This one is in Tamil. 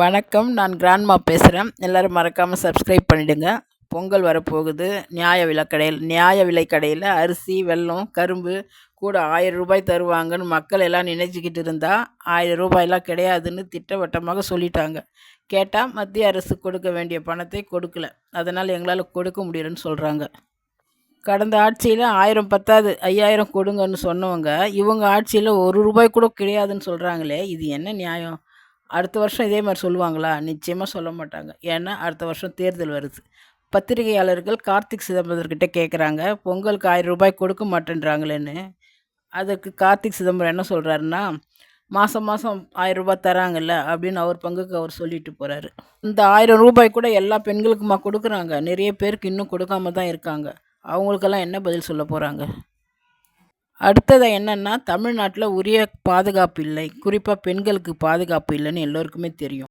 வணக்கம். நான் கிராண்ட்மா பேசுகிறேன். எல்லோரும் மறக்காமல் சப்ஸ்கிரைப் பண்ணிவிடுங்க. பொங்கல் வரப்போகுது. நியாய விலை கடையில் அரிசி, வெல்லம், கரும்பு கூட ரூ. 1000 தருவாங்கன்னு மக்கள் எல்லாம் நினைச்சிக்கிட்டு இருந்தா ரூ. 1000 கிடையாதுன்னு திட்டவட்டமாக சொல்லிட்டாங்க. கேட்டால் மத்திய அரசு கொடுக்க வேண்டிய பணத்தை கொடுக்கல, அதனால் எங்களால் கொடுக்க முடியலன்னு சொல்கிறாங்க. கடந்த ஆட்சியில் 1000 பத்தாது 5000 கொடுங்கன்னு சொன்னவங்க இவங்க ஆட்சியில் ரூபாய் கூட கிடையாதுன்னு சொல்கிறாங்களே, இது என்ன நியாயம்? அடுத்த வருஷம் இதே மாதிரி சொல்லுவாங்களா? நிச்சயமாக சொல்ல மாட்டாங்க. ஏன்னா அடுத்த வருஷம் தேர்தல் வருது. பத்திரிகையாளர்கள் கார்த்திக் சிதம்பரத்திட்ட கேட்குறாங்க, பொங்கலுக்கு ரூபாய் கொடுக்க மாட்டேன்றாங்களேன்னு. அதுக்கு கார்த்திக் சிதம்பரம் என்ன சொல்கிறாருன்னா, மாதம் மாதம் ரூபாய் தராங்கல்ல அப்படின்னு அவர் பங்குக்கு அவர் சொல்லிட்டு போகிறாரு. இந்த ரூபாய் கூட எல்லா பெண்களுக்குமா கொடுக்குறாங்க? நிறைய பேருக்கு இன்னும் கொடுக்காம தான் இருக்காங்க. அவங்களுக்கெல்லாம் என்ன பதில் சொல்ல போகிறாங்க? அடுத்தது என்னென்னா, தமிழ்நாட்டில் உரிய பாதுகாப்பு இல்லை. குறிப்பாக பெண்களுக்கு பாதுகாப்பு இல்லைன்னு எல்லோருக்குமே தெரியும்.